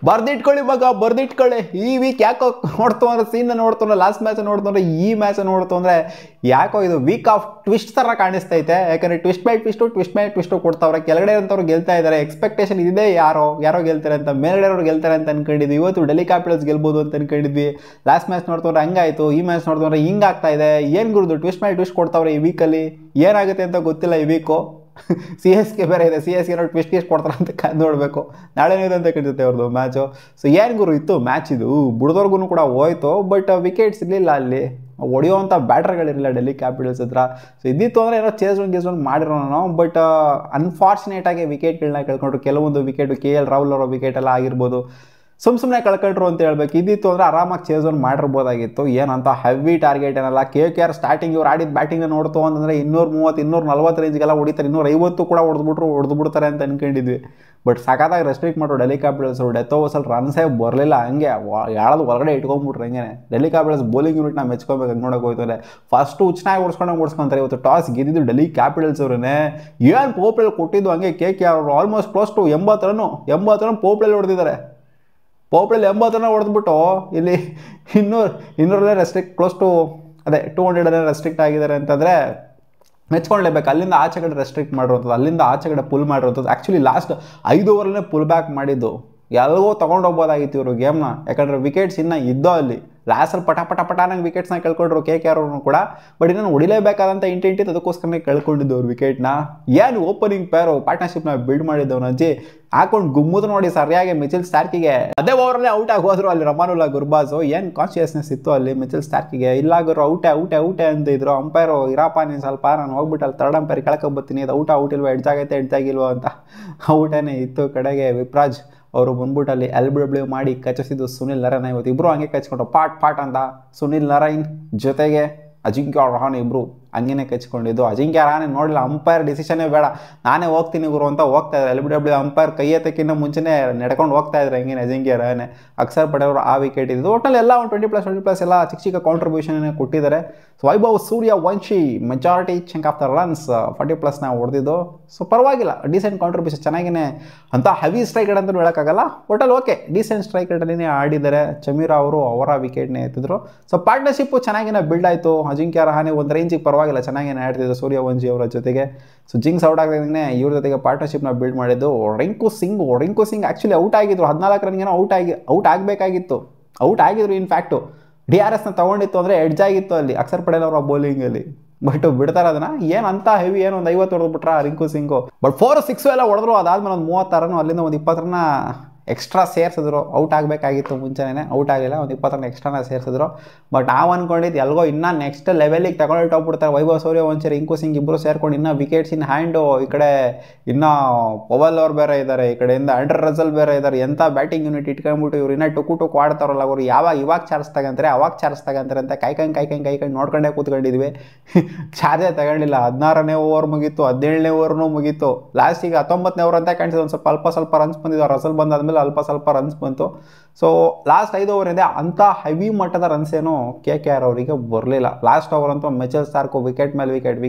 ಬರ್ದಿಟ್ಕೊಳ್ಳಿ ಮಗ, ಬರ್ದಿಟ್ಕೊಳ್ಳಿ. ಈ ವೀಕ್ ಯಾಕೋ ನೋಡ್ತು ಅಂದ್ರೆ ಸೀನ್ ನೋಡ್ತು ಅಂದ್ರೆ ಲಾಸ್ಟ್ ಮ್ಯಾಚ್ ನೋಡ್ತು ಅಂದ್ರೆ ಈ ಮ್ಯಾಚ್ ನೋಡ್ತು ಅಂದ್ರೆ ಯಾಕೋ ಇದು ವೀಕ್ ಆಫ್ ಟ್ವಿಸ್ಟ್ ತರ ಕಾಣಿಸ್ತೈತೆ. ಯಾಕಂದ್ರೆ ಟ್ವಿಸ್ಟ್ ಬೈ ಟ್ವಿಸ್ಟು ಕೊಡ್ತಾವ್ರೆ. ಕೆಳಗಡೆ ಅಂತವ್ರು ಗೆಲ್ತಾ ಇದ್ದಾರೆ. ಎಕ್ಸ್ಪೆಕ್ಟೇಷನ್ ಇದೆ ಯಾರೋ ಗೆಲ್ತಾರೆ ಅಂತ, ಮೇಲ್ಗಡೆ ಅವ್ರು ಗೆಲ್ತಾರೆ ಅಂತ ಅನ್ಕೊಂಡಿದ್ವಿ. ಇವತ್ತು ಡೆಲ್ಲಿ ಕ್ಯಾಪಿಟಲ್ಸ್ ಗೆಲ್ಬೋದು ಅಂತ ಅನ್ಕೊಂಡಿದ್ವಿ. ಲಾಸ್ಟ್ ಮ್ಯಾಚ್ ನೋಡ್ತವ್ರೆ ಹಂಗಾಯ್ತು, ಈ ಮ್ಯಾಚ್ ನೋಡ್ತವ್ರೆ ಹಿಂಗಾಗ್ತಾ ಇದೆ. ಏನ್ ಗುರುದು ಟ್ವಿಸ್ಟ್ ಬೈ ಟ್ವಿಸ್ಟ್ ಕೊಡ್ತಾವ್ರೆ ಈ ವೀಕಲ್ಲಿ. ಏನಾಗುತ್ತೆ ಅಂತ ಗೊತ್ತಿಲ್ಲ ಈ ವೀಕು. CSK ಬೇರೆ ಇದೆ, CSK ಟ್ವಿಸ್ಟ್ ಕೊಡ್ತಾರೆ ಅಂತ ಕಾದು ನೋಡಬೇಕು. ನಾಳೆನೇ ಇದೆ ಅಂತ ಕಾಣಿಸುತ್ತೆ ಅವ್ರದ್ದು ಮ್ಯಾಚು. ಸೊ ಏನು ಗುರು ಇತ್ತು ಮ್ಯಾಚ್ ಇದು, ಬುಡ್ದವ್ರಿಗೂ ಕೂಡ ಹೋಯ್ತು. ಬಟ್ ವಿಕೆಟ್ಸ್ ಇರಲಿಲ್ಲ ಅಲ್ಲಿ, ಹೊಡೆಯುವಂಥ ಬ್ಯಾಟರ್ಗಳಿರಲಿಲ್ಲ ಡೆಲ್ಲಿ ಕ್ಯಾಪಿಟಲ್ಸ್ ಹತ್ರ. ಸೊ ಇದ್ದಿತ್ತು ಅಂದರೆ ಏನೋ ಚೇಸ್ ಒನ್ ಮಾಡಿರೋಣ. ಬಟ್ ಅನ್ಫಾರ್ಚುನೇಟಾಗಿ ವಿಕೆಟ್ಗಳನ್ನ ಕಳ್ಕೊಂಡ್ರು. ಕೆಲವೊಂದು ವಿಕೆಟ್ KL ರಾಹುಲ್ ಅವರ ವಿಕೆಟ್ ಎಲ್ಲ ಆಗಿರ್ಬೋದು, ಸುಮ್ಮನೆ ಕಳ್ಕೊಂಡ್ರು ಅಂತ ಹೇಳ್ಬೇಕು. ಇದ್ದಿತ್ತು ಅಂದರೆ ಆರಾಮಾಗಿ ಚೇಸ್ ಒನ್ ಮಾಡಿರ್ಬೋದಾಗಿತ್ತು. ಏನಂತ ಹೆವಿ ಟಾರ್ಗೆಟ್ ಏನಲ್ಲ. KKR ಸ್ಟಾರ್ಟಿಂಗ್ ಇವ್ರು ಆಡಿದ ಬ್ಯಾಟಿಂಗ್ ನೋಡ್ತು ಅಂತಂದರೆ 230 240 ರೇಂಜ್ಗೆಲ್ಲ ಹೊಡಿತಾರೆ. 250 ಕೂಡ ಹೊಡೆದು ಬಿಡ್ತಾರೆ ಅಂತ ಅನ್ಕೊಂಡಿದ್ವಿ. ಬಟ್ ಸಖತ್ತಾಗಿ ರೆಸ್ಟ್ರಿಕ್ಟ್ ಮಾಡ್ರು ಡೆಲ್ಲಿ ಕ್ಯಾಪಿಟಲ್ಸ್. ಡೆತ್ ಓವರ್ಸಲ್ಲಿ ರನ್ಸೇ ಬರಲಿಲ್ಲ. ಹಂಗೆ ಯಾಳದು ಹೊರಗಡೆ ಇಟ್ಕೊಂಡ್ಬಿಟ್ರು. ಹಂಗೆ ಡೆಲ್ಲಿ ಕ್ಯಾಪಿಟಲ್ಸ್ ಬೌಲಿಂಗ್ ಯೂನಿಟ್ನ ಮೆಚ್ಕೋಬೇಕು. ಹಂಗೆ ನೋಡೋಕೆ ಹೋಯ್ತಾರೆ. ಫಸ್ಟು ಉಚ್ಚನಾಗಿ ಓಡಿಸ್ಕೊಂತಾರೆ. ಇವತ್ತು ಟಾಸ್ ಗೆದ್ದಿದ್ದು ಡೆಲ್ಲಿ ಕ್ಯಾಪಿಟಲ್ಸ್ ಅವ್ರನ್ನೇ. ಏನು ಪೋಪ್ಲಲ್ಲಿ ಕೊಟ್ಟಿದ್ದು ಹಂಗೆ KKR ಅವರು ಆಲ್ಮೋಸ್ಟ್ ಕ್ಲೋಸ್ ಟು 80 ರನ್ ಪೋಪ್ಲಲ್ಲಿ ಹೊಡೆದಿದ್ದಾರೆ. ಪೋಪ್ಲಲ್ಲಿ 80 ರನ್ ಹೊಡೆದ್ಬಿಟ್ಟು ಇಲ್ಲಿ 200 ರೆಸ್ಟ್ರಿಕ್ಟ್ ಕ್ಲೋಸ್ ಟು 200 ರೆಸ್ಟ್ರಿಕ್ಟ್ ಆಗಿದ್ದಾರೆ ಅಂತಂದರೆ ಮೆಚ್ಕೊಳ್ಳೇಬೇಕು. ಅಲ್ಲಿಂದ ಆಚೆ ಕಡೆ ರೆಸ್ಟ್ರಿಕ್ಟ್ ಮಾಡಿರುವಂಥದ್ದು, ಅಲ್ಲಿಂದ ಆಚೆ ಕಡೆ ಪುಲ್ ಮಾಡಿರುವಂಥದ್ದು. ಆ್ಯಕ್ಚುಲಿ ಲಾಸ್ಟ್ 5 ಓವರಲ್ಲೇ ಪುಲ್ ಬ್ಯಾಕ್ ಮಾಡಿದ್ದು. ಎಲ್ಗೋ ತೊಗೊಂಡೋಗ್ಬೋದಾಗಿತ್ತು ಇವರು ಗೇಮ್ನ. ಯಾಕಂದರೆ ವಿಕೆಟ್ಸ್ ಇನ್ನೂ ಇದ್ದೋ ಅಲ್ಲಿ. ಲಾಸ್ಟಲ್ಲಿ ಪಟ ನಂಗೆ ವಿಕೆಟ್ಸ್ನ ಕಳ್ಕೊಂಡ್ರು KKR ಅವ್ರನ್ನು ಕೂಡ. ಬಟ್ ಇನ್ನೂ ಹೊಡಿಲೇಬೇಕಾದಂಥ ಇಂಟೆಂಟ್ ಇತ್ತು, ಅದಕ್ಕೋಸ್ಕರನೇ ಕಳ್ಕೊಂಡಿದ್ದು ಅವ್ರು ವಿಕೆಟ್ನ. ಏನು ಓಪನಿಂಗ್ ಪೇರು ಪಾರ್ಟ್ನರ್ಶಿಪ್ನ ಬಿಲ್ಡ್ ಮಾಡಿದ್ದವನು ಅಜ್ಜಿ ಹಾಕೊಂಡು ಗುಮ್ಮುದು ನೋಡಿ ಸರಿಯಾಗಿ ಮಿಚೆಲ್ ಸ್ಟಾರ್ಕಿಗೆ. ಅದೇ ಓವರಲ್ಲೇ ಔಟ್ ಆಗಿ ಹೋದ್ರು ಅಲ್ಲಿ ರಮಾನುಲ್ಲಾ ಗುರ್ಬಾಜು. ಏನು ಕಾನ್ಶಿಯಸ್ನೆಸ್ ಇತ್ತು ಅಲ್ಲಿ ಮಿಚೆಲ್ ಸ್ಟಾರ್ಕಿಗೆ. ಇಲ್ಲಾಗರು ಔಟೇ ಅಂತ ಇದ್ರು. ಅಂಪೈರು ಇರಪ್ಪ ನೀನು ಸ್ವಲ್ಪ, ನಾನು ಹೋಗ್ಬಿಟ್ಟು ಅಲ್ಲಿ ಥರ್ಡ್ ಅಂಪೈರ್ ಕೆಳಕೊಬತ್ತೀನಿ, ಅದು ಔಟ್ ಇಲ್ವಾ, ಎಡ್ಜಾಗಿಲ್ವಾ ಅಂತ. ಔಟೇನೇ ಇತ್ತು. ಕಡೆಗೆ ವಿಪ್ರಾಜ್ ಅವರು ಬಂದ್ಬಿಟ್ಟು ಅಲ್ಲಿ LBW ಮಾಡಿ ಕಚ್ಚಿಸಿದ್ದು ಸುನಿಲ್ ನರೈನ್. ಇವತ್ತು ಇಬ್ಬರು ಹಂಗೆ ಕಚ್ಕೊಂಡ್ರು ಪಾಟ್ ಅಂತ. ಸುನಿಲ್ ನರೈನ್ ಜೊತೆಗೆ ಅಜಿಂಕ್ಯ ರಹಾನೆ ಇಬ್ಬರು ಹಂಗೇನೆ ಕಚ್ಕೊಂಡಿದ್ದು. ಅಜಿಂಕ್ಯ ರಹಾನೆ ನೋಡಿಲ್ಲ, ಅಂಪೈರ್ ಡಿಸಿಷನ್ನೇ ಬೇಡ ನಾನೇ ಹೋಗ್ತೀನಿ ಗುರು ಅಂತ ಹೋಗ್ತಾ ಇದ್ದಾರೆ. LBW ಅಂಪೈರ್ ಕೈ ಎತ್ತಕ್ಕಿಂತ ಮುಂಚೆನೇ ನಡ್ಕೊಂಡು ಹೋಗ್ತಾ ಇದ್ದಾರೆ ಹಂಗೇನೆ ಅಜಿಂಕ್ಯ ರಹಾನೆ. ಅಕ್ಷರ್ ಪಟೇಲ್ ಅವರು ಆ ವಿಕೆಟ್ ಇದ್ದು. ಒಟ್ಟಲ್ಲಿ ಎಲ್ಲ ಒಂದು 20+20+ ಎಲ್ಲ ಚಿಕ್ಕ ಕಾಂಟ್ರಿಬ್ಯೂಷನ್ ಕೊಟ್ಟಿದ್ದಾರೆ. So Vaibhav Suryavanshi majority chunk of the runs 40+ನ ಹೊಡೆದಿದ್ದು. ಸೊ ಪರವಾಗಿಲ್ಲ, ಡೀಸೆಂಟ್ ಕಾಂಟ್ರಿಬ್ಯೂಷನ್, ಚೆನ್ನಾಗೇ ಅಂತ ಹೆವಿ ಸ್ಟ್ರೈಕ್ ರೇಟ್ ಅಂತಲೂ ಹೇಳೋಕ್ಕಾಗಲ್ಲ. ಒಟ್ಟಲ್ಲಿ ಓಕೆ ಡೀಸೆಂಟ್ ಸ್ಟ್ರೈಕ್ ರೇಟಲ್ಲಿನೇ ಆಡಿದ್ದಾರೆ. ಚಮೀರಾ ಅವರು ಅವರ ವಿಕೆಟ್ನೇ ಎತ್ತಿದ್ರು. ಸೊ ಪಾರ್ಟ್ನರ್ಶಿಪ್ಪು ಚೆನ್ನಾಗೇ ಬಿಲ್ಡ್ ಆಯಿತು. ಅಜಿಂಕ್ಯ ರಹಾನೆ ಒಂದು ರೇಂಜಿಗೆ ಪರವಾಗಿಲ್ಲ ಚೆನ್ನಾಗೇ ಆಡ್ತಿದ್ರು ಸೂರ್ಯವಂಶಿ ಅವರ ಜೊತೆಗೆ. ಸೊ ಜಿಂಕ್ಸ್ ಔಟ್ ಆಗದಂಗೆ ಇವ್ರ ಜೊತೆಗೆ ಪಾರ್ಟ್ನರ್ಶಿಪ್ನ ಬಿಲ್ಡ್ ಮಾಡಿದ್ದು. ರಿಂಕು ಸಿಂಗ್ ಆ್ಯಕ್ಚುಲಿ ಔಟ್ ಆಗಿದ್ರು. 14 ರನ್ಗೇನೋ ಔಟ್ ಆಗಬೇಕಾಗಿತ್ತು. ಔಟ್ ಆಗಿದ್ರು. ಇನ್ಫ್ಯಾಕ್ಟು DRSನ ತೊಗೊಂಡಿತ್ತು ಅಂದರೆ ಎಡ್ಜ್ ಆಗಿತ್ತು ಅಲ್ಲಿ ಅಕ್ಷರ್ ಪಟೇಲ್ ಅವರ ಬೌಲಿಂಗಲ್ಲಿ. ಬಟ್ ಬಿಡ್ತಾರೆ ಅದನ್ನ. ಏನು ಅಂತ ಹೆವಿ ಏನು ಒಂದು 50 ಹೊಡೆದ್ಬಿಟ್ರ ರಿಂಕು ಸಿಂಗು. ಬಟ್ 4-6 ಎಲ್ಲ ಹೊಡೆದ್ರು. ಅದಾದ್ಮೇಲೆ ಒಂದು 36 ರನ್, ಅಲ್ಲಿಂದ ಒಂದು 20 ರನ್ನ ಎಕ್ಸ್ಟ್ರಾ ಸೇರಿಸಿದ್ರು. ಔಟ್ ಆಗಬೇಕಾಗಿತ್ತು ಮುಂಚೆನೇ, ಔಟ್ ಆಗಿಲ್ಲ. ಒಂದು 20 ರನ್ ಎಕ್ಸ್ಟ್ರಾನ ಸೇರಿಸಿದ್ರು. ಬಟ್ ನಾವು ಅಂದ್ಕೊಂಡಿದ್ದು ಎಲ್ಗೋ ಇನ್ನೂ ನೆಕ್ಸ್ಟ್ ಲೆವೆಲಿಗೆ ತಗೊಂಡೋಗ್ಬಿಡ್ತಾರೆ ವೈಭವ್ ಸೂರ್ಯವಂಶಿ ರಿಂಕು ಸಿಂಗ್ ಇಬ್ಬರು ಸೇರ್ಕೊಂಡು. ಇನ್ನೂ ವಿಕೆಟ್ಸ್ ಇನ್ ಹ್ಯಾಂಡು. ಈ ಕಡೆ ಇನ್ನೂ ಪವಲ್ ಅವ್ರು ಬೇರೆ ಇದ್ದಾರೆ, ಈ ಕಡೆಯಿಂದ ಆಂಡ್ರೆ ರಸಲ್ ಬೇರೆ ಇದ್ದಾರೆ. ಎಂಥ ಬ್ಯಾಟಿಂಗ್ ಯೂನಿಟ್ ಇಟ್ಕೊಂಡ್ಬಿಟ್ಟು ಇವ್ರು ಇನ್ನೂ ಟುಕು ಆಡ್ತಾರಲ್ಲ ಅವರು. ಇವಾಗ ಚಾರ್ಜ್ ತಗೊಂತಾರೆ ಅಂತ ಕಾಯ್ಕೊಂಡು ನೋಡ್ಕೊಂಡೇ ಕೂತ್ಕೊಂಡಿದ್ವಿ. ಚಾರ್ಜೇ ತಗೊಂಡಿಲ್ಲ. 16ನೇ ಓವರ್ ಮುಗೀತು, 17ನೇ ಓವರ್ನೂ ಮುಗೀತು. ಲಾಸ್ಟಿಗೆ 19ನೇ ಓವರ್ ಅಂತ ಕಾಣಿಸಿದ್ರು. ಒಂದು ಸ್ವಲ್ಪ ರನ್ಸ್ ಬಂದಿದ್ದು. ರಸಲ್ ಬಂದಾದ್ಮೇಲೆ ಸ್ವಲ್ಪ ರನ್ಸ್ ಬಂತು. ಸೊ ಲಾಸ್ಟ್ 5 ಓವರ್ ಇದೆ. ಅಂಥ ಹೆವಿ ಮಟ್ಟದ ರನ್ಸ್ ಏನು KKR ಅವರಿಗೆ ಬರಲಿಲ್ಲ. ಲಾಸ್ಟ್ ಓವರ್ ಅಂತೂ ಮಿಚೆಲ್ ಸ್ಟಾರ್ಕು ವಿಕೆಟ್ ಮೇಲೆ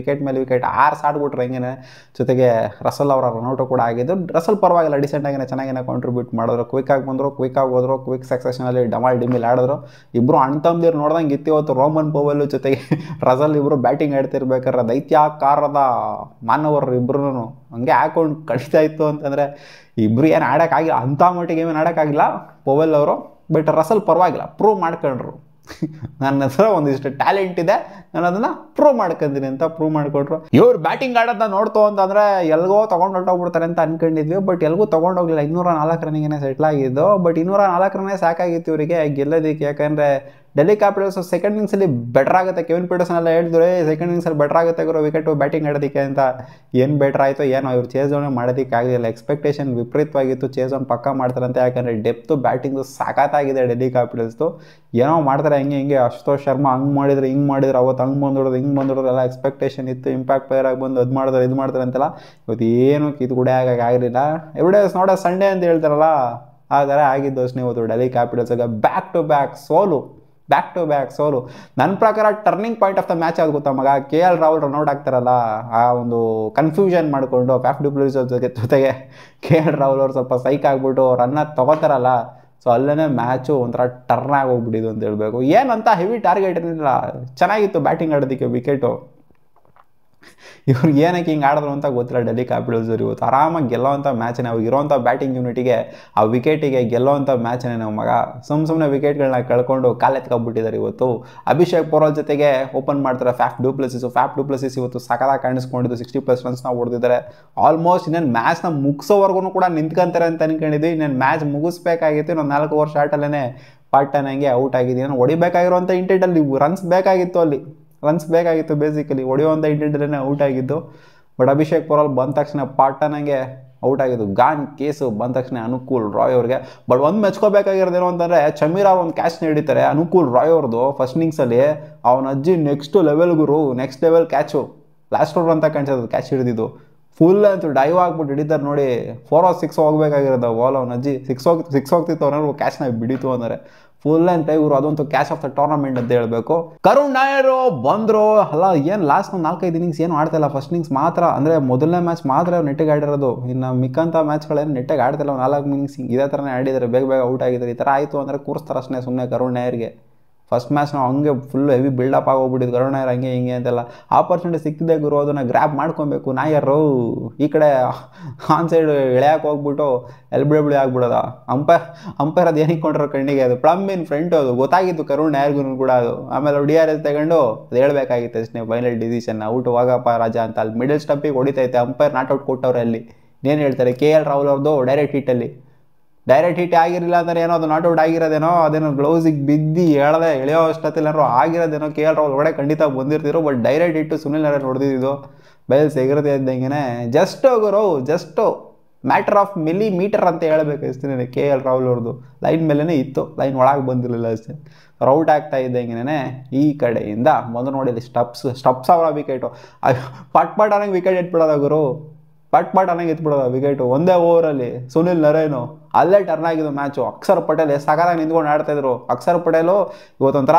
ವಿಕೆಟ್ 6 ಆಡ್ಬಿಟ್ರು ಹೆಂಗೇನೆ. ಜೊತೆಗೆ ರಸಲ್ ಅವರ ರನ್ಔಟು ಕೂಡ ಆಗಿದ್ದು. ರಸಲ್ ಪರವಾಗಿಲ್ಲ, ಡಿಸೆಂಟಾಗಿ ಚೆನ್ನಾಗೇ ಕಾಂಟ್ರಿಬ್ಯೂಟ್ ಮಾಡಿದ್ರು. ಕ್ವಿಕ್ಕಾಗಿ ಬಂದರು, ಕ್ವಿಕ್ಕಾಗಿ ಹೋದರು, ಕ್ವಿಕ್ ಸಕ್ಸೆಷನಲ್ಲಿ ಡಿಮಿಲ್ ಆಡಿದ್ರು. ಇಬ್ಬರು ಅಣ್ತಂದಿರು ನೋಡ್ದಂಗೆ ಇತ್ತು ಇವತ್ತು. ರೋಮನ್ ಪೋವೆಲ್ ಜೊತೆಗೆ ರಸಲ್ ಇಬ್ಬರು ಬ್ಯಾಟಿಂಗ್ ಆಡ್ತಿರ್ಬೇಕಾದ್ರೆ ದೈತ್ಯಾಕಾರದ ಮಾನವರು ಇಬ್ಬರೂ ಹಂಗೆ ಹಾಕೊಂಡು ಕಡಿತಾ ಇತ್ತು ಅಂತಂದರೆ ಇಬ್ಬರು ಏನು ಆಡೋಕ್ಕಾಗಿಲ್ಲ. ಅಂಥ ಮಟ್ಟಿಗೆ ಏನು ಆಡೋಕ್ಕಾಗಿಲ್ಲ ಪೋವೆಲ್ ಅವರು. ಬಟ್ ರಸಲ್ ಪರವಾಗಿಲ್ಲ, ಪ್ರೂವ್ ಮಾಡ್ಕೊಂಡ್ರು. ನನ್ನ ಹತ್ರ ಒಂದಿಷ್ಟು ಟ್ಯಾಲೆಂಟ್ ಇದೆ, ನಾನು ಅದನ್ನು ಪ್ರೂವ್ ಮಾಡ್ಕೊಂತೀನಿ ಅಂತ ಪ್ರೂವ್ ಮಾಡಿಕೊಟ್ರು. ಇವ್ರು ಬ್ಯಾಟಿಂಗ್ ಆಡೋದನ್ನ ನೋಡ್ತು ಅಂತಂದರೆ ಎಲ್ಗೋ ತೊಗೊಂಡು ಹೊರಟೋಗ್ಬಿಡ್ತಾರೆ ಅಂತ ಅನ್ಕೊಂಡಿದ್ವಿ. ಬಟ್ ಎಲ್ಗೂ ತೊಗೊಂಡೋಗ್ಲಿಲ್ಲ. 204 ರನ್ನಿಗೆ ಸೆಟ್ಲ್ ಆಗಿದ್ದು. ಬಟ್ 204 ರನ್ನೇ ಸಾಕಾಗಿತ್ತು ಇವರಿಗೆ ಗೆಲ್ಲೋದಕ್ಕೆ. ಯಾಕಂದರೆ ಡೆಲ್ಲಿ ಕ್ಯಾಪಿಟಲ್ಸ್ ಸೆಕೆಂಡ್ ಇನ್ನಿಂಗ್ಸಲ್ಲಿ ಬೆಟರ್ ಆಗುತ್ತೆ. ಕೆವಿನ್ ಪೀಟರ್ಸನ್ ಎಲ್ಲ ಹೇಳಿದ್ರು ಸೆಕೆಂಡ್ ಇನ್ನಿಂಗ್ಸಲ್ಲಿ ಬೆಟರ್ ಆಗುತ್ತೆ ಗುರು ವಿಕೆಟು ಬ್ಯಾಟಿಂಗ್ ಆಡೋದಕ್ಕೆ ಅಂತ. ಏನು ಬೆಟರ್ ಆಯಿತು ಏನೋ, ಇವ್ರು ಚೇಸ್ ಝೋನೇ ಮಾಡೋದಕ್ಕೆ ಆಗಲಿಲ್ಲ. ಎಕ್ಸ್ಪೆಕ್ಟೇಷನ್ ವಿಪರೀತವಾಗಿತ್ತು, ಚೇಸ್ ಝೋನ್ ಪಕ್ಕ ಮಾಡ್ತಾರಂತೆ. ಯಾಕಂದರೆ ಡೆಪ್ತು ಬ್ಯಾಟಿಂಗು ಸಾಕಾಗಿದೆ ಡೆಲ್ಲಿ ಕ್ಯಾಪಿಟಲ್ಸ್ದು. ಏನೋ ಮಾಡ್ತಾರೆ ಹಿಂಗೆ ಅಶುತೋಷ್ ಶರ್ಮಾ ಹಂಗೆ ಮಾಡಿದ್ರು ಹಿಂಗೆ ಮಾಡಿದ್ರು, ಅವತ್ತು ಹಂಗೆ ಬಂದೋಡೋದು ಎಲ್ಲ ಎಕ್ಸ್ಪೆಕ್ಟೇಷನ್ ಇತ್ತು. ಇಂಪ್ಯಾಕ್ಟ್ ಪ್ಲೇಯರ್ ಆಗಿ ಬಂದು ಅದು ಮಾಡ್ತಾರೆ ಅಂತೆಲ್ಲ. ಇವತ್ತು ಏನು ಇದು ಕೂಡ ಆಗಲಿಲ್ಲ. ಎವ್ರಿಡೇಸ್ ನೋಡೋ ಸಂಡೇ ಅಂತ ಹೇಳ್ತಾರಲ್ಲ, ಆ ಥರ ಆಗಿದ್ದು ಅಷ್ಟೇ ಇವತ್ತು ಡೆಲ್ಲಿ ಕ್ಯಾಪಿಟಲ್ಸ್ಗೆ. ಬ್ಯಾಕ್ ಟು ಬ್ಯಾಕ್ ಸೋಲು. ನನ್ನ ಪ್ರಕಾರ turning point of the match ಯಾವ್ದು ಗೊತ್ತಾ ಮಗ? KL ರಾಹುಲ್ ರನ್ಔಟ್ ಆಗ್ತಾರಲ್ಲ, ಆ ಒಂದು ಕನ್ಫ್ಯೂಷನ್ ಮಾಡಿಕೊಂಡು ಫ್ಯಾಫ್ ಡು ಪ್ಲೇಸ್ ಜೊತೆಗೆ KL ರಾಹುಲ್ ಅವ್ರು ಸ್ವಲ್ಪ ಸೈಕ್ ಆಗಿಬಿಟ್ಟು ರನ್ನ ತೊಗೋತಾರಲ್ಲ, ಸೊ ಅಲ್ಲೇ ಮ್ಯಾಚು ಒಂಥರ ಟರ್ನ್ ಆಗೋಗ್ಬಿಟ್ಟಿದ್ದು ಅಂತ ಹೇಳಬೇಕು. ಏನಂತ ಹೆವಿ ಟಾರ್ಗೆಟ್ ಏನಿಲ್ಲ, ಚೆನ್ನಾಗಿತ್ತು ಬ್ಯಾಟಿಂಗ್ ಆಡೋದಕ್ಕೆ. ವಿಕೆಟು ಇವ್ರಿಗೆ ಏನಕ್ಕೆ ಹಿಂಗೆ ಆಡಿದ್ರು ಅಂತ ಗೊತ್ತಿಲ್ಲ ಡೆಲ್ಲಿ ಕ್ಯಾಪಿಟಲ್ಸ್ ಅವ್ರು. ಇವತ್ತು ಆರಾಮಾಗಿ ಗೆಲ್ಲೋವಂಥ ಮ್ಯಾಚನೇ, ಅವಾಗ ಇರೋವಂಥ ಬ್ಯಾಟಿಂಗ್ ಯೂನಿಟಿಗೆ ಆ ವಿಕೆಟಿಗೆ ಗೆಲ್ಲೋವಂಥ ಮ್ಯಾಚನೇ ನಮ್ಮ ಮಗ. ಸುಮ್ಮನೆ ವಿಕೆಟ್ಗಳನ್ನ ಕಳ್ಕೊಂಡು ಕಾಲೆತ್ಕೊಬಿಟ್ಟಿದ್ದಾರೆ ಇವತ್ತು. ಅಭಿಷೇಕ್ ಪೊರಾಲ್ ಜೊತೆಗೆ ಓಪನ್ ಮಾಡ್ತಾರೆ ಫ್ಯಾಫ್ ಡು ಪ್ಲೆಸಿಸ್ ಇವತ್ತು ಸಕಲಾಗಿ ಕಾಣಿಸ್ಕೊಂಡಿದ್ದು 60+ ರನ್ಸ್ನ ಹೊಡೆದಿದ್ದಾರೆ. ಆಲ್ಮೋಸ್ಟ್ ಇನ್ನೇನು ಮ್ಯಾಚ್ನ ಮುಗಿಸೋವರೆಗೂ ಕೂಡ ನಿಂತ್ಕೊಂತಾರೆ ಅಂತ ಅನ್ಕೊಂಡಿದ್ವಿ. ಇನ್ನೇನು ಮ್ಯಾಚ್ ಮುಗಿಸ್ಬೇಕಾಗಿತ್ತು, ಇನ್ನೊಂದು 4 ಓವರ್ ಶಾರ್ಟಲ್ಲೇ ಪಾರ್ಟನಂಗೆ ಔಟ್ ಆಗಿದ್ದೀನಿ. ನಾನು ಹೊಡಿಬೇಕಾಗಿರುವಂಥ ಇಂಟೆಂಟಲ್ಲಿ ರನ್ಸ್ ಬೇಕಾಗಿತ್ತು, ಅಲ್ಲಿ ರನ್ಸ್ ಬೇಕಾಗಿತ್ತು ಬೇಸಿಕಲಿ, ಹೊಡೆಯುವಂಥ ಇಂಟೆಂಟಲ್ಲೇ ಔಟ್ ಆಗಿದ್ದು. ಬಟ್ ಅಭಿಷೇಕ್ ಪೊರಾಲ್ ಬಂದ ತಕ್ಷಣ ಪಾರ್ಟನಂಗೆ ಔಟ್ ಆಗಿದ್ದು. ಗಾನ್ ಕೇಸು ಬಂದ ತಕ್ಷಣ ಅನುಕೂಲ್ ರಾಯ್ ಅವ್ರಿಗೆ. ಬಟ್ ಒಂದು ಮೆಚ್ಕೋಬೇಕಾಗಿರೋದೇನು ಅಂತಂದರೆ, ಚಮೀರಾ ಒಂದು ಕ್ಯಾಚ್ನ ಹಿಡಿತಾರೆ ಅನುಕೂಲ್ ರಾಯ್ ಅವ್ರದ್ದು ಫಸ್ಟ್ ಇನ್ನಿಂಗ್ಸಲ್ಲಿ. ಅವನ ಅಜ್ಜಿ ನೆಕ್ಸ್ಟ್ ಲೆವೆಲ್ ಗುರು, next level catch, last over ಅಂತ ಕಾಣಿಸೋದು ಕ್ಯಾಚ್ ಹಿಡಿದಿದ್ದು. ಫುಲ್ ಅಂತೂ ಡೈವ್ ಆಗ್ಬಿಟ್ಟು ಹಿಡಿತಾರೆ ನೋಡಿ. 4 or 6 ಹೋಗಬೇಕಾಗಿರೋದು ಬಾಲ್, ಅವನ ಅಜ್ಜಿ ಸಿಕ್ಸ್ ಹೋಗ್ತಿತ್ತು ಅನ್ನೋ ಕ್ಯಾಚ್ನ ಬಿಡಿತು ಅಂದರೆ ಫುಲ್ ಆ್ಯಂಡ್ ಟೈಗರು. ಅದಂತೂ ಕ್ಯಾಚ್ ಆಫ್ ದ ಟೂರ್ನಮೆಂಟ್ ಅಂತ ಹೇಳಬೇಕು. ಕರುಣ್ ನಾಯರ್ ಬಂದರು. ಅಲ್ಲ ಏನು ಲಾಸ್ಟ್ 4-5 ಇನ್ನಿಂಗ್ಸ್ ಏನು ಆಡ್ತಾಯಿಲ್ಲ. ಫಸ್ಟ್ ಇನ್ನಿಂಗ್ಸ್ ಮಾತ್ರ, ಅಂದರೆ ಮೊದಲನೇ ಮ್ಯಾಚ್ ಮಾತ್ರ ಅವ್ರು ನೆಟ್ಟಿಗೆ ಆಡಿರೋದು. ಇನ್ನು ಮಿಕ್ಕಂಥ ಮ್ಯಾಚ್ಗಳೇನು ನೆಟ್ಟಿಗೆ ಆಡ್ತಿಲ್ಲ. 4 ಇನ್ನಿಂಗ್ಸ್ ಇದೇ ಥರನೇ ಆಡಿದ್ದಾರೆ, ಬೇಗ ಔಟ್ ಆಗಿದ್ದಾರೆ. ಈ ಥರ ಆಯಿತು ಅಂದರೆ ಕೂರಿಸ್ತಾರೆ ಅಷ್ಟೇ ಸುಮ್ಮನೆ ಕರುಣ್ ನಾಯರ್ಗೆ. ಫಸ್ಟ್ ಮ್ಯಾಚ್ ನಾವು ಹಂಗೆ ಫುಲ್ ಹೆವಿ ಬಿಲ್ಡಪ್ ಆಗೋಗ್ಬಿಟ್ಟಿದ್ದು. ಕರುಣ್ ನಾಯರ್ ಹಂಗೆ ಹಿಂಗೆ ಅಂತೆಲ್ಲ ಆಪರ್ಚುನಿಟಿ ಸಿಕ್ಕಿದೆ ಗುರು, ಅದನ್ನು ಗ್ರ್ಯಾಬ್ ಮಾಡ್ಕೊಬೇಕು. ನಾಯರು ಈ ಕಡೆ ಆನ್ ಸೈಡ್ ಎಳೆಯಕ್ಕೆ ಹೋಗ್ಬಿಟ್ಟು ಎಲ್ಬಿಳಿ ಆಗ್ಬಿಡೋದ. ಅಂಪೈರ್ ಅದು ಏನಕ್ಕೆ ಕೊಂಡ್ರೋ ಕಣ್ಣಿಗೆ, ಅದು ಪ್ಲಮ್ ಇನ್ ಫ್ರಂಟ್, ಅದು ಗೊತ್ತಾಗಿತ್ತು ಕರುಣ್ ನಾಯರ್ಗೂ ಕೂಡ. ಅದು ಆಮೇಲೆ DRS ತಗೊಂಡು ಅದು ಹೇಳ್ಬೇಕಾಗಿತ್ತು ಅಷ್ಟೇ, ಫೈನಲ್ ಡಿಸಿಷನ್ ಔಟ್ ಹೋಗಪ್ಪ ರಾಜ ಅಂತ. ಅಲ್ಲಿ ಮಿಡಲ್ ಸ್ಟಂಪಿಗೆ ಹೊಡಿತೈತೆ, ಅಂಪೈರ್ ನಾಟ್ ಔಟ್ ಕೊಟ್ಟವ್ರೆ. ಅಲ್ಲಿ ಏನು ಹೇಳ್ತಾರೆ, KL ರಾಹುಲ್ ಅವ್ರದ್ದು ಡೈರೆಕ್ಟ್ ಹಿಟ್ಟಲ್ಲಿ ಡೈರೆಕ್ಟ್ ಹಿಟ್ ಆಗಿರಲಿಲ್ಲ ಅಂದರೆ ಏನೋ ಅದು ನಾಟ್ ಔಟ್ ಆಗಿರೋದೇನೋ, ಅದೇನೋ ಗ್ಲೌಸಿಗೆ ಬಿದ್ದು ಎಳೆಯೋ ಅಷ್ಟೊತ್ತಿಲ್ಲಾರು ಆಗಿರೋದೇನೋ. KL ರಾಹುಲ್ ಒಳಗಡೆ ಖಂಡಿತ ಬಂದಿರ್ತಿರೋ. ಬಟ್ ಡೈರೆಕ್ಟ್ ಹಿಟ್ಟು ಸುನಿಲ್ ನಾರಾಯಣ್ ಹೊಡೆದಿದ್ದು ಬಯಲ್ ಎಗರದೇ ಇದ್ದಂಗೆ. ಜಸ್ಟ್ ಹೋಗೋರು, ಜಸ್ಟು ಮ್ಯಾಟರ್ ಆಫ್ ಮಿಲಿಮೀಟರ್ ಅಂತ ಹೇಳಬೇಕು ಅಷ್ಟೇ. KL ರಾಹುಲ್ ಅವ್ರದ್ದು ಲೈನ್ ಮೇಲೇ ಇತ್ತು, ಲೈನ್ ಒಳಗೆ ಬಂದಿರಲಿಲ್ಲ ಅಷ್ಟೇ. ಔಟ್ ಆಗ್ತಾ ಇದ್ದಂಗೆ ಈ ಕಡೆಯಿಂದ ಮೊದಲು ನೋಡಿಲ್ಲಿ ಸ್ಟಪ್ಸ್ ಅವರ ವಿಕೆಟು ಪಟ್ ಅನ್ನಂಗೆ ವಿಕೆಟ್ ಇಟ್ಬಿಡೋದ ಗುರು, ಪಟ್ ಅನ್ನಂಗೆ ಎತ್ಬಿಡೋದ ವಿಕೆಟು ಒಂದೇ ಓವರಲ್ಲಿ. ಸುನಿಲ್ ನರೇನು ಅಲ್ಲೇ ಟರ್ನ್ ಆಗಿದ್ದು ಮ್ಯಾಚು. ಅಕ್ಷರ್ ಪಟೇಲ್ ಸಕಾಲಾಗಿ ನಿಂತ್ಕೊಂಡು ಆಡ್ತಾಯಿದ್ರು. ಅಕ್ಷರ್ ಪಟೇಲು ಇವತ್ತೊಂಥರ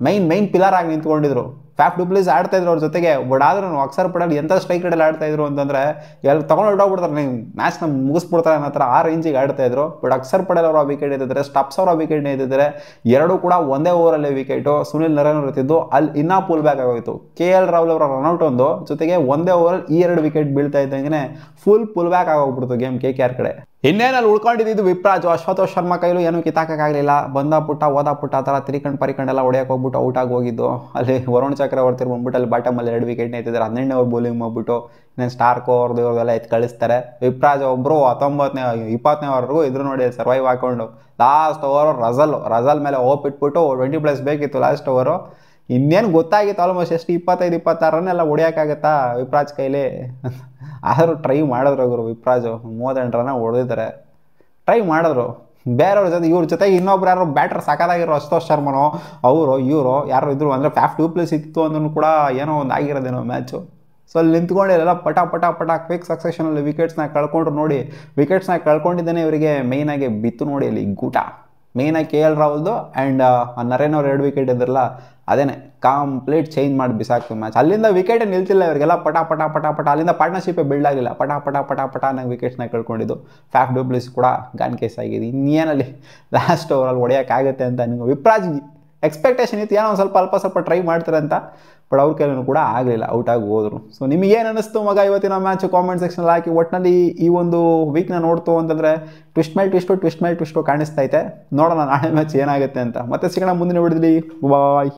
ಮೈನ್ ಪಿಲ್ಲರ್ ಆಗಿ ನಿಂತ್ಕೊಂಡಿದ್ರು. ಫ್ಯಾಫ್ ಡು ಪ್ಲೆಸಿಸ್ ಆಡ್ತಾಯಿದ್ರು ಅವ್ರ ಜೊತೆಗೆ. ಬಟ್ ಆದ್ರೂ ಅಕ್ಷರ್ ಪಟೇಲ್ ಎಂಥ ಸ್ಟ್ರೈಕ್ ರೇಟಲ್ಲಿ ಆಡ್ತಾಯಿದ್ರು ಅಂತಂದರೆ ಎಲ್ಲ ತೊಗೊಂಡು ಹೊರಟೋಗ್ಬಿಡ್ತಾರೆ, ನೀವು ಮ್ಯಾಚ್ನ ಮುಗಿಸ್ಬಿಡ್ತಾರೆ ಅನ್ನೋ ಥರ ಆ ರೇಂಜಿಗೆ ಆಡ್ತಾಯಿದ್ರು. ಬಟ್ ಅಕ್ಷರ್ ಪಟೇಲ್ ಅವರ ವಿಕೆಟ್ ಇದ್ದಿದ್ದಾರೆ, ಸ್ಟಪ್ಸ್ ಅವರ ವಿಕೆಟ್ ಇದ್ದಿದ್ದಾರೆ. ಎರಡೂ ಕೂಡ ಒಂದೇ ಓವರಲ್ಲೇ ವಿಕೆಟು. ಸುನಿಲ್ ನರೇನ್ ಇರ್ತಿದ್ದು ಅಲ್ಲಿ ಇನ್ನೂ ಪುಲ್ ಬ್ಯಾಕ್ ಆಗೋಯ್ತು. KL ರಾಹುಲ್ ಅವರ ರನ್ಔಟ್ ಒಂದು ಜೊತೆಗೆ ಒಂದೇ ಓವರಲ್ಲಿ ಈ 2 ವಿಕೆಟ್ ಬೀಳ್ತಾ ಇದ್ದಂಗೆ ಫುಲ್ ಪುಲ್ ಬ್ಯಾಕ್ ಆಗೋಗ್ಬಿಡ್ತು ಗೇಮ್ KKR ಕಡೆ. ಇನ್ನೇನಲ್ಲಿ ಉಳ್ಕೊಂಡಿದ್ದು ವಿಪ್ರಾಜ್. ಅಶ್ವತೋಷ್ ಶರ್ಮಾ ಕೈಲೂ ಏನೂ ಕಿತ್ತಾಕಾಗಲಿಲ್ಲ. ಬಂದ ಪುಟ್ಟ ಓದ ಪುಟ್ಟ ಆ ಥರ ಪರಿಕಂಡೆಲ್ಲ ಹೊಡೆಯಕ್ಕೆ ಹೋಗ್ಬಿಟ್ಟು ಔಟ್ ಆಗಿ ಹೋಗಿದ್ದು. ಅಲ್ಲಿ ವರುಣ್ ಚಕ್ರವರ್ತಿ ಬಂದ್ಬಿಟ್ಟು ಅಲ್ಲಿ ಬಾಟಮಲ್ಲಿ 2 ವಿಕೆಟ್ನ ಎತ್ತಿದ್ದಾರೆ. 12ನೇ ಓವರ್ ಬೌಲಿಂಗ್ ಮಾಡ್ಬಿಟ್ಟು ಇನ್ನೇನು ಸ್ಟಾರ್ಕ್ ಅವ್ರದ್ದೆಲ್ಲ ಎತ್ತು ಕಳಿಸ್ತಾರೆ. ವಿಪ್ರಾಜ್ ಒಬ್ಬರು 19ನೇ 20ನೇ ಓವರ್ವರೆಗೂ ಇದ್ರು ನೋಡಿ ಸರ್ವೈವ್ ಹಾಕೊಂಡು. ಲಾಸ್ಟ್ ಓವರ್ ರಜಲ್ ಮೇಲೆ ಹೋಪ್ ಇಟ್ಬಿಟ್ಟು 20+ ಬೇಕಿತ್ತು ಲಾಸ್ಟ್ ಓವರು. ಇನ್ನೇನು ಗೊತ್ತಾಗಿತ್ತು ಆಲ್ಮೋಸ್ಟ್ ಎಷ್ಟು 25-26 ರನ್ ಎಲ್ಲ ಹೊಡಿಯೋಕ್ಕಾಗತ್ತಾ ವಿಪ್ರಾಜ್ ಕೈಲಿ. ಆದರೂ ಟ್ರೈ ಮಾಡಿದ್ರು ಅವರು ವಿಪ್ರಾಜು. 38 ರನ್ ಹೊಡೆದಿದ್ದಾರೆ, ಟ್ರೈ ಮಾಡಿದ್ರು. ಬೇರೆಯವ್ರ ಜೊತೆ ಇವ್ರ ಜೊತೆಗೆ ಇನ್ನೊಬ್ರು ಯಾರು ಬ್ಯಾಟರ್ ಸಾಕಾಗಿರೋ ಅಶುತೋಷ್ ಶರ್ಮನೋ ಇವರು ಯಾರು ಇದ್ರು ಅಂದರೆ ಫ್ಯಾಫ್ ಡು ಪ್ಲೆಸಿಸ್ ಇತ್ತು ಅಂದ್ರೂ ಕೂಡ ಏನೋ ಒಂದು ಆಗಿರೋದೇನೋ ಮ್ಯಾಚು. ಸೊ ಅಲ್ಲಿ ನಿಂತ್ಕೊಂಡು ಎಲ್ಲ ಪಟ ಕ್ವಿಕ್ ಸಕ್ಸೆಷನಲ್ಲಿ ವಿಕೆಟ್ಸ್ನ ಕಳ್ಕೊಂಡ್ರು ನೋಡಿ. ವಿಕೆಟ್ಸ್ನ ಕಳ್ಕೊಂಡಿದ್ದೇನೆ ಇವರಿಗೆ ಮೇಯ್ನಾಗಿ ಬಿತ್ತು ನೋಡಿ ಅಲ್ಲಿ ಗೂಟ. ಮೇಯ್ನಾಗಿ KL ರಾಹುಲ್ದು ಆ್ಯಂಡ್ ನರೇನ್ ಅವ್ರು 2 ವಿಕೆಟ್ ಇದ್ರಲ್ಲ ಅದೇನೆ ಕಂಪ್ಲೀಟ್ ಚೇಂಜ್ ಮಾಡಿ ಬಿಸಾಕ್ತು ಮ್ಯಾಚ್. ಅಲ್ಲಿಂದ ವಿಕೆಟೇ ನಿಲ್ತಿಲ್ಲ ಇವರಿಗೆಲ್ಲ. ಪಟ ಅಲ್ಲಿಂದ ಪಾರ್ಟ್ನರ್ಶಿಪ್ಪೇ ಬಿಲ್ಡ್ ಆಗಿಲ್ಲ. ಪಟ ನಂಗೆ ವಿಕೆಟ್ಸ್ನ ಕಳ್ಕೊಂಡಿದ್ದು. ಫ್ಯಾಫ್ ಡು ಪ್ಲೆಸಿಸ್ ಕೂಡ ಗಾನ್ ಕೇಸ್ ಆಗಿದೆ. ಇನ್ನೇನಲ್ಲಿ ಲಾಸ್ಟ್ ಓವರಲ್ಲಿ ಹೊಡೆಯೋಕ್ಕಾಗುತ್ತೆ ಅಂತ ನಿಮ್ಗೆ ವಿಪ್ರಾಜ್ ಎಕ್ಸ್ಪೆಕ್ಟೇಷನ್ ಇತ್ತು, ಏನೋ ಒಂದು ಸ್ವಲ್ಪ ಟ್ರೈ ಮಾಡ್ತಾರೆ ಅಂತ. ಬಟ್ ಅವ್ರ ಕೈಲೂ ಕೂಡ ಆಗಲಿಲ್ಲ, ಔಟ್ ಆಗಿ ಹೋದರು. ಸೊ ನಿಮಗೇನು ಅನ್ನಿಸ್ತು ಮಗ ಇವತ್ತಿನ ಮ್ಯಾಚು ಕಾಮೆಂಟ್ ಸೆಕ್ಷನಲ್ಲಿ ಹಾಕಿ. ಒಟ್ಟಿನಲ್ಲಿ ಈ ಒಂದು ವೀಕ್ನ ನೋಡ್ತು ಅಂತಂದರೆ ಟ್ವಿಸ್ಟ್ ಮೇಲೆ ಟ್ವಿಸ್ಟು ಕಾಣಿಸ್ತೈತೆ. ನೋಡೋಣ ನಾಳೆ ಮ್ಯಾಚ್ ಏನಾಗುತ್ತೆ ಅಂತ. ಮತ್ತೆ ಸಿಗೋಣ ಮುಂದಿನ ವಿಡಿಯೋದಲ್ಲಿ. ಬಾಯ್.